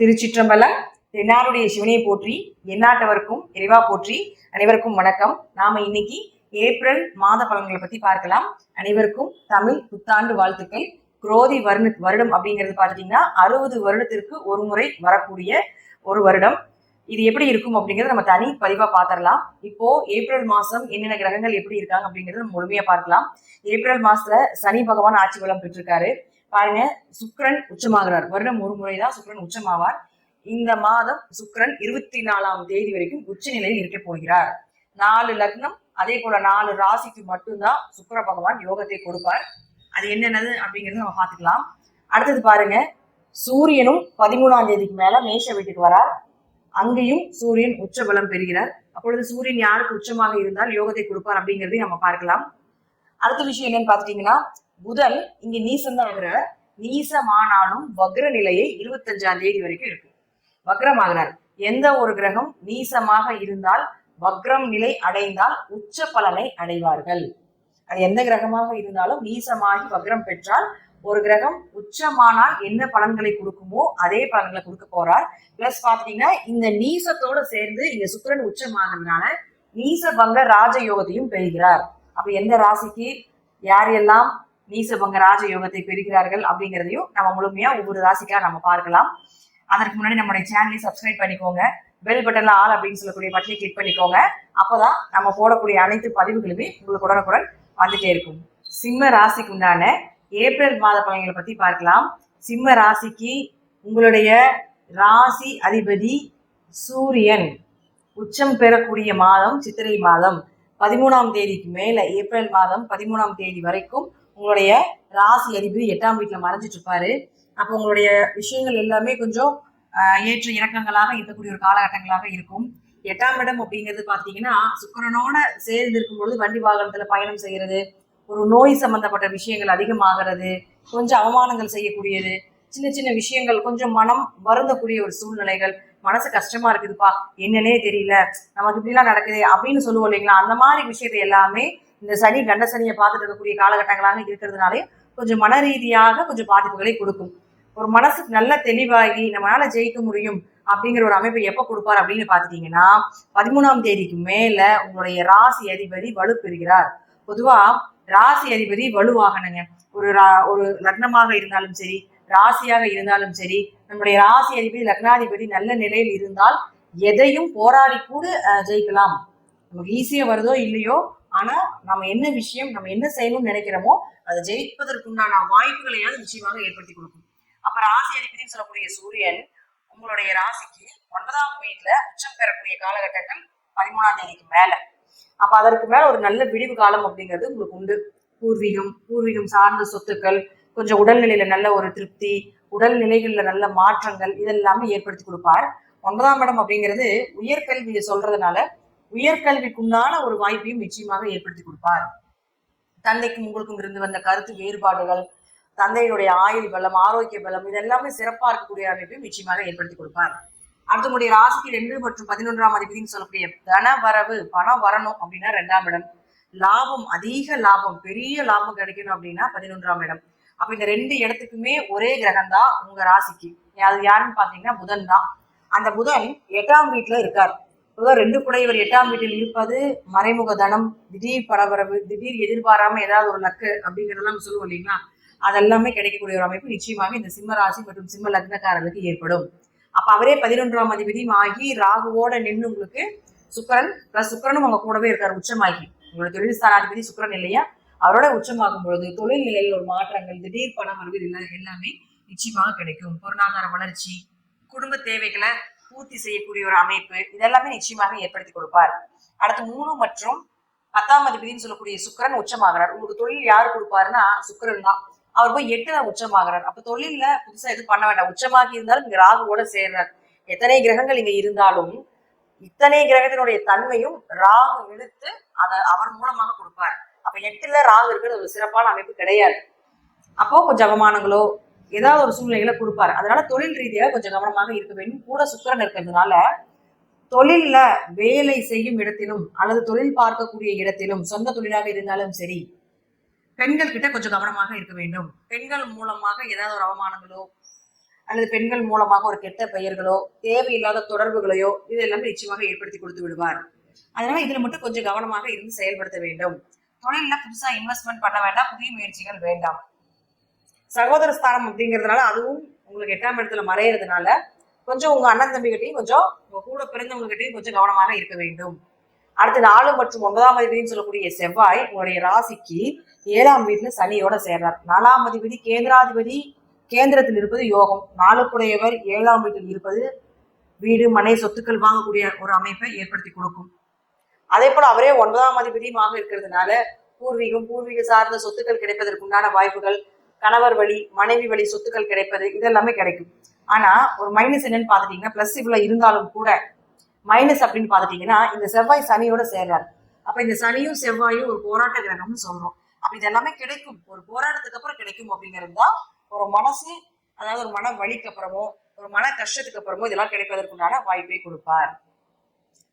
திருச்சிற்றம்பலம். தென்னாருடைய சிவனையை போற்றி, எந்நாட்டவருக்கும் இறைவா போற்றி. அனைவருக்கும் வணக்கம். நாம இன்னைக்கு ஏப்ரல் மாத பலன்களை பத்தி பார்க்கலாம். அனைவருக்கும் தமிழ் புத்தாண்டு வாழ்த்துக்கள். குரோதி வருடம் அப்படிங்கிறது பாத்தீங்கன்னா 60 வருடத்திற்கு ஒரு முறை வரக்கூடிய ஒரு வருடம். இது எப்படி இருக்கும் அப்படிங்கறத நம்ம தனி பதிவா பாத்திரலாம். இப்போ ஏப்ரல் மாசம் என்னென்ன கிரகங்கள் எப்படி இருக்காங்க அப்படிங்கறத நம்ம முழுமையா பார்க்கலாம். ஏப்ரல் மாசத்துல சனி பகவான் ஆட்சி பலம் பெற்றிருக்காரு. பாருங்க, சுக்கிரன் உச்சமாகிறார். வருடம் ஒரு முறைதான் சுக்கிரன் உச்சமாவார். இந்த மாதம் சுக்கிரன் 24ஆம் தேதி வரைக்கும் உச்ச நிலையில் இருக்க போகிறார். 4 லக்னம், அதே போல 4 ராசிக்கு மட்டும்தான் சுக்கிர பகவான் யோகத்தை கொடுப்பார். அது என்னென்னது அப்படிங்கறது நம்ம பாத்துக்கலாம். அடுத்தது பாருங்க, சூரியனும் 13ஆம் தேதிக்கு மேல மேஷ வீட்டுக்கு வரார். அங்கேயும் சூரியன் உச்ச பலம் பெறுகிறார். அப்பொழுது சூரியன் யாருக்கு உச்சமாக இருந்தால் யோகத்தை கொடுப்பார் அப்படிங்கிறதையும் நம்ம பார்க்கலாம். அடுத்த விஷயம் என்னன்னு பாத்துட்டீங்கன்னா, புதன் இங்க நீசம்தான் ஆகிற, நீசமானாலும் வக்ர நிலையை 25ஆம் தேதி வரைக்கும் இருக்கு. வக்ரமாகிறார். எந்த ஒரு கிரகம் நீசமாக இருந்தால், வக்ரம் நிலை அடைந்தால் உச்ச பலனை அடைவார்கள். அது எந்த கிரகமாக இருந்தாலும் நீசமாகி வக்ரம் பெற்றால், ஒரு கிரகம் உச்சமானால் என்ன பலன்களை கொடுக்குமோ அதே பலன்களை கொடுக்க போறார். பிளஸ் பாத்தீங்கன்னா, இந்த நீசத்தோட சேர்ந்து இங்க சுக்கிரன் உச்சமாகிறதுனால நீசபங்க ராஜயோகத்தையும் பெறுகிறார். அப்ப எந்த ராசிக்கு யாரெல்லாம் நீசபங்க ராஜயோகத்தை பெறுகிறார்கள் அப்படிங்கிறதையும் நம்ம முழுமையா ஒவ்வொரு ராசிக்கா நம்ம பார்க்கலாம். அதற்கு முன்னாடி நம்மளுடைய சேனலை சப்ஸ்கிரைப் பண்ணிக்கோங்க. பெல் பட்டன்ல ஆல் அப்படின்னு சொல்லக்கூடிய பட்டனை கிளிக் பண்ணிக்கோங்க. அப்பதான் நம்ம போடக்கூடிய அனைத்து பதிவுகளுமே உங்களுக்கு உடனுக்குடன் வந்துட்டே இருக்கும். சிம்ம ராசிக்கு உண்டான ஏப்ரல் மாத பலன்களை பத்தி பார்க்கலாம். சிம்ம ராசிக்கு உங்களுடைய ராசி அதிபதி சூரியன் உச்சம் பெறக்கூடிய மாதம் சித்திரை மாதம். 13ஆம் தேதிக்கு மேல, ஏப்ரல் மாதம் 13ஆம் தேதி வரைக்கும் உங்களுடைய ராசி அதிபதி 8ஆம் வீட்டுல மறைஞ்சிட்டு இருப்பாரு. அப்போ உங்களுடைய விஷயங்கள் எல்லாமே கொஞ்சம் ஏற்ற இறக்கங்களாக இருக்கக்கூடிய ஒரு காலகட்டங்களாக இருக்கும். 8ஆம் இடம் அப்படிங்கிறது பாத்தீங்கன்னா, சுக்கிரனோட சேர்ந்து இருக்கும் பொழுது வண்டி வாகனத்துல பயணம் செய்யறது, ஒரு நோய் சம்பந்தப்பட்ட விஷயங்கள் அதிகமாகிறது, கொஞ்சம் அவமானங்கள் செய்யக்கூடியது, சின்ன சின்ன விஷயங்கள் கொஞ்சம் மனம் வருந்தக்கூடிய ஒரு சூழ்நிலைகள், மனசு கஷ்டமா இருக்குதுப்பா, என்னன்னே தெரியல, நமக்கு இப்படிலாம் நடக்குது அப்படின்னு சொல்லுவோம் இல்லைங்களா. அந்த மாதிரி விஷயத்தை எல்லாமே இந்த சனி கண்ட சனியை பார்த்துட்டு இருக்கக்கூடிய காலகட்டங்களாக இருக்கிறதுனாலே கொஞ்சம் மன ரீதியாக கொஞ்சம் பாதிப்புகளை கொடுக்கும். ஒரு மனசுக்கு நல்ல தெளிவாகி நம்மளால ஜெயிக்க முடியும் அப்படிங்கிற ஒரு அமைப்பை எப்ப கொடுப்பார் அப்படின்னு பாத்துட்டீங்கன்னா, 13ஆம் தேதிக்கு மேல உங்களுடைய ராசி அதிபதி வலுப்பெறுகிறார். பொதுவா ராசி அதிபதி வலுவாகணுங்க. ஒரு லக்னமாக இருந்தாலும் சரி, ராசியாக இருந்தாலும் சரி, நம்முடைய ராசி அதிபதி லக்னாதிபதி நல்ல நிலையில் இருந்தால் எதையும் போராடி கூட ஜெயிக்கலாம். நமக்கு ஈஸியா வருதோ இல்லையோ, ஆனா நம்ம என்ன விஷயம், நம்ம என்ன செய்யணும்னு நினைக்கிறோமோ அதை ஜெயிப்பதற்குண்டான வாய்ப்புகளையாவது நிச்சயமாக ஏற்படுத்தி கொடுக்கும். அப்ப ராசி அதிபதினு சொல்லக்கூடிய சூரியன் உங்களுடைய ராசிக்கு 9ஆம் வீட்டுல உச்சம் பெறக்கூடிய காலகட்டங்கள் 13ஆம் தேதிக்கு மேல. அப்ப அதற்கு மேல ஒரு நல்ல விடிவு காலம் அப்படிங்கிறது உங்களுக்கு உண்டு. பூர்வீகம் சார்ந்த சொத்துக்கள், கொஞ்சம் உடல்நிலையில நல்ல ஒரு திருப்தி, உடல்நிலைகள்ல நல்ல மாற்றங்கள், இதெல்லாமே ஏற்படுத்தி கொடுப்பார். 9ஆம் இடம் அப்படிங்கிறது உயர்கல்வியை சொல்றதுனால உயர்கல்விக்குண்டான ஒரு வாய்ப்பையும் நிச்சயமாக ஏற்படுத்தி கொடுப்பார். தந்தைக்கும் உங்களுக்கும் இருந்து வந்த கருத்து வேறுபாடுகள், தந்தையினுடைய ஆயுள் பலம், ஆரோக்கிய பலம், இதெல்லாமே சிறப்பா இருக்கக்கூடிய அமைப்பையும் நிச்சயமாக ஏற்படுத்தி கொடுப்பார். அடுத்தமுடைய ராசிக்கு 2 மற்றும் 11ஆம் அதிபதினு சொல்லக்கூடிய தன வரவு, பணம் வரணும் அப்படின்னா 2ஆம் இடம். லாபம், அதிக லாபம், பெரிய லாபம் கிடைக்கணும் அப்படின்னா 11ஆம் இடம். அப்ப இந்த 2 இடத்துக்குமே ஒரே கிரகம் தான் உங்க ராசிக்கு. அது யாருன்னு பாத்தீங்கன்னா புதன் தான். அந்த புதன் 8ஆம் வீட்டுல இருக்கார். 2 குடையவர் 8ஆம் வீட்டில் இருப்பது மறைமுக தனம், திடீர் பரபரவு, திடீர் எதிர்பாராம ஏதாவது ஒரு லக்கு அப்படிங்கிறதெல்லாம் நம்ம சொல்லுவோம் இல்லைங்களா. அதெல்லாமே கிடைக்கக்கூடிய ஒரு அமைப்பு நிச்சயமாக இந்த சிம்ம ராசி மற்றும் சிம்ம லக்னக்காரர்களுக்கு ஏற்படும். அப்ப அவரே 11ஆம் அதிபதியும் ஆகி ராகுவோட நின்று உங்களுக்கு சுக்கிரன் பிளஸ் சுக்கிரனும் உங்க கூடவே இருக்காரு உச்சமாகி. உங்களோட தொழில் ஸ்தானாதிபதி சுக்கிரன் இல்லையா, அவரோட உச்சமாகும் பொழுது தொழில் நிலையில் ஒரு மாற்றங்கள், திடீர் பணம் வருவது எல்லாமே நிச்சயமாக கிடைக்கும். பொருளாதார வளர்ச்சி, குடும்ப தேவைகளை பூர்த்தி செய்யக்கூடிய ஒரு அமைப்பு, இதெல்லாமே நிச்சயமாக ஏற்படுத்தி கொடுப்பார். அடுத்து 3 மற்றும் 10ஆம் அதிபதினு சொல்லக்கூடிய சுக்கிரன் உச்சமாகிறார். உங்களுக்கு தொழில் யாரு கொடுப்பாருன்னா சுக்கிரன் தான். அவர் போய் 8ல உச்சமாகிறார். அப்ப தொழில்ல புதுசா எதுவும் பண்ண வேண்டாம். உச்சமாகி இருந்தாலும் இங்க ராகுவோட சேர்றார். எத்தனை கிரகங்கள் இங்க இருந்தாலும் இத்தனை கிரகத்தினுடைய தன்மையும் ராகு இழுத்து அதை அவர் மூலமாக கொடுப்பார். அப்ப 8ல ராகு இருக்கிறது ஒரு சிறப்பான அமைப்பு கிடையாது. அப்போ கொஞ்சம் அவமானங்களோ ஏதாவது ஒரு சூழ்நிலைகளை கொடுப்பாரு. அதனால தொழில் ரீதியாக கொஞ்சம் கவனமாக இருக்க வேண்டும். கூட சுக்கிரன் இருக்கிறதுனால தொழில்ல வேலை செய்யும் இடத்திலும் அல்லது தொழில் பார்க்கக்கூடிய இடத்திலும், சொந்த தொழிலாக இருந்தாலும் சரி, பெண்கள் கிட்ட கொஞ்சம் கவனமாக இருக்க வேண்டும். பெண்கள் மூலமாக ஏதாவது ஒரு அவமானங்களோ அல்லது பெண்கள் மூலமாக ஒரு கெட்ட பெயர்களோ தேவையில்லாத தொடர்புகளையோ இது எல்லாமே நிச்சயமாக ஏற்படுத்தி கொடுத்து விடுவார். அதனால இதுல மட்டும் கொஞ்சம் கவனமாக இருந்து செயல்படுத்த வேண்டும். தொழில புதுசா இன்வெஸ்ட்மெண்ட் பண்ண வேண்டாம், புதிய முயற்சிகள் வேண்டாம். சகோதர ஸ்தானம் அப்படிங்கிறதுனால அதுவும் உங்களுக்கு 8ஆம் இடத்துல மறையிறதுனால கொஞ்சம் உங்க அண்ணன் தம்பிகிட்டையும் கொஞ்சம் உங்க கூட பிறந்தவங்க கிட்டையும் கொஞ்சம் கவனமாக இருக்க வேண்டும். அடுத்து 4 மற்றும் 9ஆம் அதிபதினு சொல்லக்கூடிய செவ்வாய் உங்களுடைய ராசிக்கு 7ஆம் வீட்டுல சனியோட சேர்றார். 4ஆம் அதிபதி கேந்திராதிபதி, கேந்திரத்தில் இருப்பது யோகம். 4 7ஆம் வீட்டில் இருப்பது வீடு மனை சொத்துக்கள் வாங்கக்கூடிய ஒரு அமைப்பை ஏற்படுத்தி கொடுக்கும். அதே போல அவரே 9ஆம் அதிபதியுமாக இருக்கிறதுனால பூர்வீக சார்ந்த சொத்துக்கள் கிடைப்பதற்குண்டான வாய்ப்புகள், கணவர் வழி மனைவி வழி சொத்துக்கள் கிடைப்பது இதெல்லாமே கிடைக்கும். ஆனா ஒரு மைனஸ் என்னன்னு பாத்துட்டீங்கன்னா, பிளஸ் இவ்வளவு இருந்தாலும் கூட மைனஸ் அப்படின்னு பாத்துட்டீங்கன்னா, இந்த செவ்வாய் சனியோட சேர்றாரு. அப்ப இந்த சனியும் செவ்வாயும் ஒரு போராட்ட கிரகம்னு சொல்றோம். அப்ப இது எல்லாமே கிடைக்கும், ஒரு போராட்டத்துக்கு அப்புறம் கிடைக்கும் அப்படிங்கிறது தான் ஒரு மனசு, அதாவது ஒரு மன வலிக்கு அப்புறமோ ஒரு மன கஷ்டத்துக்கு அப்புறமோ இதெல்லாம் கிடைப்பதற்குண்டான வாய்ப்பை கொடுப்பார்.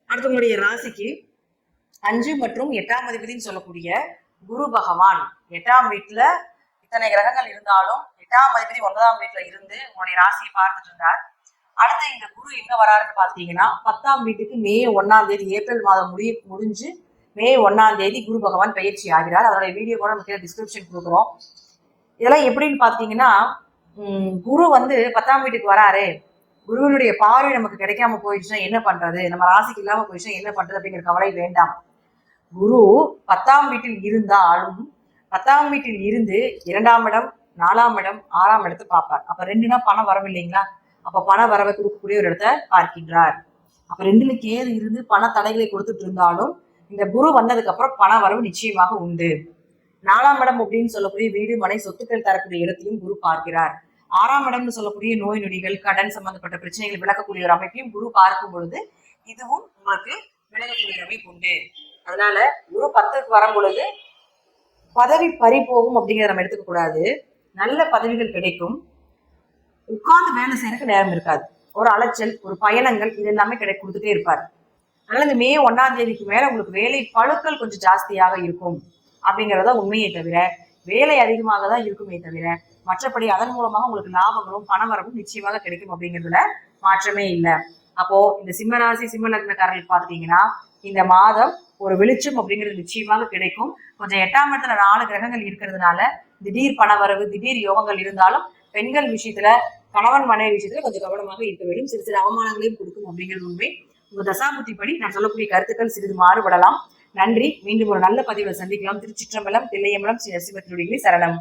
அடுத்தவங்களுடைய ராசிக்கு 5 மற்றும் 8ஆம் அதிபதினு சொல்லக்கூடிய குரு பகவான் 8ஆம் வீட்டுல இத்தனை கிரகங்கள் இருந்தாலும் 8ஆம் அதிபதி 9ஆம் வீட்டுல இருந்து உங்களுடைய ராசியை பார்த்துட்டு இருந்தார். அடுத்து இந்த குரு எங்க வராருன்னு பாத்தீங்கன்னா 10ஆம் வீட்டுக்கு மே 1ஆம் தேதி, ஏப்ரல் மாதம் முடிஞ்சு மே 1ஆம் தேதி குரு பகவான் பயிற்சி ஆகிறார். அதோட வீடியோ கூட நமக்கு டிஸ்கிரிப்ஷன் கொடுக்குறோம். இதெல்லாம் எப்படின்னு பாத்தீங்கன்னா, குரு 10ஆம் வீட்டுக்கு வராரு, குருவினுடைய பார்வை நமக்கு கிடைக்காம போயிடுச்சுன்னா என்ன பண்றது, நம்ம ராசிக்கு இல்லாம போயிடுச்சுன்னா என்ன பண்றது அப்படிங்கிற கவலை வேண்டாம். குரு 10ஆம் வீட்டில் இருந்தாலும் 10ஆம் வீட்டில் இருந்து 2ஆம் இடம், 4ஆம் இடம், 6ஆம் இடத்தை பார்ப்பார். அப்ப 2னா பணம் வரவு இல்லைங்களா? அப்ப பண வரவை கொடுக்கக்கூடிய ஒரு இடத்தை பார்க்கின்றார். அப்ப 2ல கேது இருந்து பண தடைகளை கொடுத்துட்டு இருந்தாலும் இந்த குரு வந்ததுக்கு அப்புறம் பண வரவு நிச்சயமாக உண்டு. 4ஆம் இடம் அப்படின்னு சொல்லக்கூடிய வீடு மனை சொத்துக்கள் தரக்கூடிய இடத்தையும் குரு பார்க்கிறார். 6ஆம் இடம்னு சொல்லக்கூடிய நோய் நொடிகள், கடன் சம்பந்தப்பட்ட பிரச்சனைகள் விளக்கக்கூடிய ஒரு அமைப்பையும் குரு பார்க்கும் பொழுது இதுவும் உங்களுக்கு விலகக்கூடிய அமைப்பு உண்டு. அதனால குரு 10க்கு வரும் பொழுது பதவி பறி போகும் அப்படிங்கிறத நம்ம எடுத்துக்க கூடாது. நல்ல பதவிகள் கிடைக்கும், உட்கார்ந்து வேலை செய்யறதுக்கு நேரம் இருக்காது, ஒரு அலைச்சல், ஒரு பயணங்கள் இது எல்லாமே கொடுத்துட்டே இருப்பார். அதனால இந்த மே 1ஆம் தேதிக்கு மேல உங்களுக்கு வேலை பழுக்கள் கொஞ்சம் ஜாஸ்தியாக இருக்கும் அப்படிங்கிறத உண்மையை தவிர, வேலை அதிகமாக தான் இருக்குமே தவிர மற்றபடி அதன் மூலமாக உங்களுக்கு லாபங்களும் பணவரவும் நிச்சயமாக கிடைக்கும் அப்படிங்கிறதுல மாற்றமே இல்லை. அப்போ இந்த சிம்மராசி சிம்ம லக்னக்காரர்கள் பார்த்துட்டீங்கன்னா இந்த மாதம் ஒரு வெளிச்சம் அப்படிங்கிறது நிச்சயமாக கிடைக்கும். கொஞ்சம் 8ஆம் இடத்துல 4 கிரகங்கள் இருக்கிறதுனால திடீர் பணவரவு, திடீர் யோகங்கள் இருந்தாலும் பெண்கள் விஷயத்துல, கணவன் மனைவி விஷயத்துல கொஞ்சம் கவனமாக இருக்க வேண்டும். சிறு அவமானங்களையும் கொடுக்கும் அப்படிங்கிறது உண்மை. உங்க தசாபுத்திப்படி நான் சொல்லக்கூடிய கருத்துக்கள் சிறிது மாறுபடலாம். நன்றி. மீண்டும் ஒரு நல்ல பதிவில் சந்திக்கலாம். திருச்சிற்றம்பலம், தில்லையம்பலம், ஸ்ரீ நரசிம்மத்தினுடைய சரணம்.